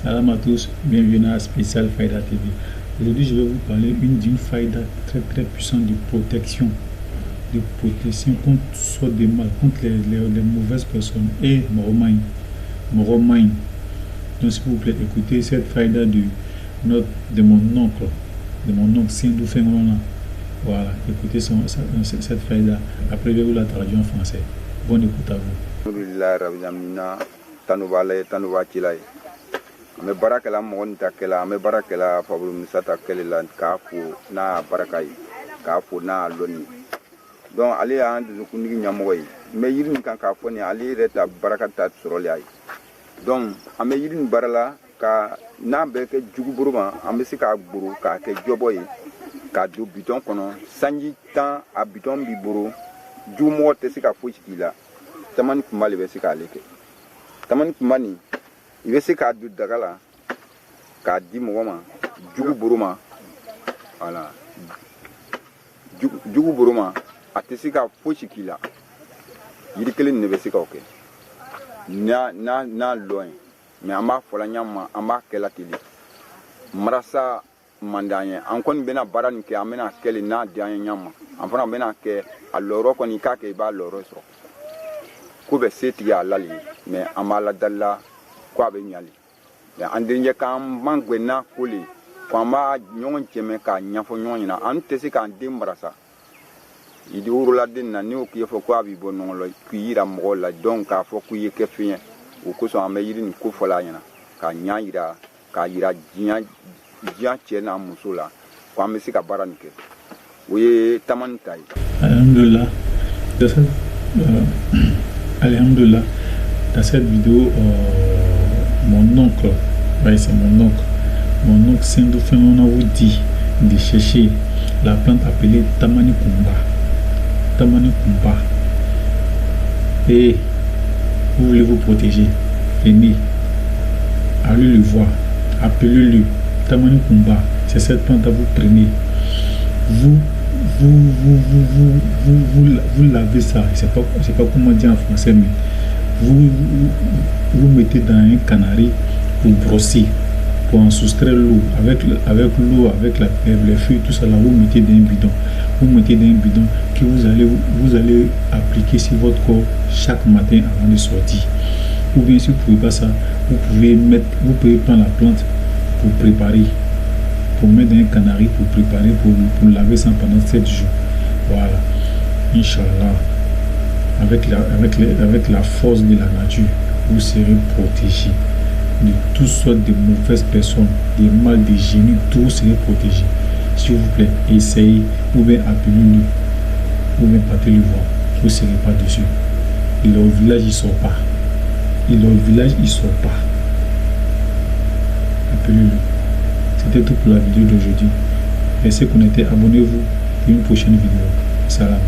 Salam à tous, bienvenue à Spécial Faïda TV. Aujourd'hui, je vais vous parler d'une faïda très puissante de protection contre toutes sortes de mal, contre les mauvaises personnes et Moromain. Donc s'il vous plaît, écoutez cette faïda de mon oncle Sindou Fenglona. Voilà, écoutez cette faïda. Après, je vais vous la traduire en français. Bonne écoute à vous. Me barakela mon takela me barakela fabulum sata kelela kafu na barakai kafu na loni donc ali a ndu kunigi nyamoy me yirin kan kafu ni ali reta barakata sorolai donc ame yirin barala ka na be ke juguburuma ame sika buru ka ke joboy ka du biton kono sanji tan a biton bi buru jumo te sika fuchikila taman kumali be sika leke taman kumani il veut se faire du dagala, qu'a dit moi, jugu buruma, voilà, jugu buruma, a tesika fuchikila, il dit que ne veut se ok, na loin, mais ama folanyama, ama kelatili, marasa mandanye, ankon bena baran ke amena kele na dianyama, enfant bena ke a loro konika ke ba loro so, kube setia lali, mais amala dalla. Quoi ben yali ya andinje kan mangwe na kuli kwa ma nyon cheme ka nyafo nyon na ante se kan dimbrasa idi urula din na ni o ki fo kwa bi bonon lo kuyira mo la donc ka fo kuyi ke fien o ko so ame yiri ni ko fola yana ka nyaira ka yira jinya chena musula kwa me se ka baranike oui tamantai alhamdulillah alhamdulillah dans cette vidéo mon oncle, c'est mon oncle Sindou Fenglona vous dit de chercher la plante appelée Tamani Kumba. Et vous voulez vous protéger, venez, allez le voir, appelez-le Tamani Kumba. C'est cette plante à vous prenez. Vous lavez ça, je sais pas comment dire en français, mais vous mettez dans un canari pour brosser, pour en soustraire l'eau. Avec l'eau, avec les feuilles, tout ça là, vous mettez dans un bidon. Vous mettez dans un bidon que vous allez appliquer sur votre corps chaque matin avant de sortir. Ou bien si vous ne pouvez pas ça, vous pouvez prendre la plante pour préparer, pour mettre dans un canari pour préparer, pour laver ça pendant 7 jours. Voilà. Inch'Allah. Avec la force de la nature, vous serez protégé de toutes sortes de mauvaises personnes, des mal, des génies, tout vous serez protégé. S'il vous plaît, essayez, ou bien appelez-le, ou bien partez le voir, vous ne serez pas dessus. Il est au village, il ne sort pas. Appelez-le. C'était tout pour la vidéo d'aujourd'hui. Restez connectés, abonnez-vous pour une prochaine vidéo. Salam.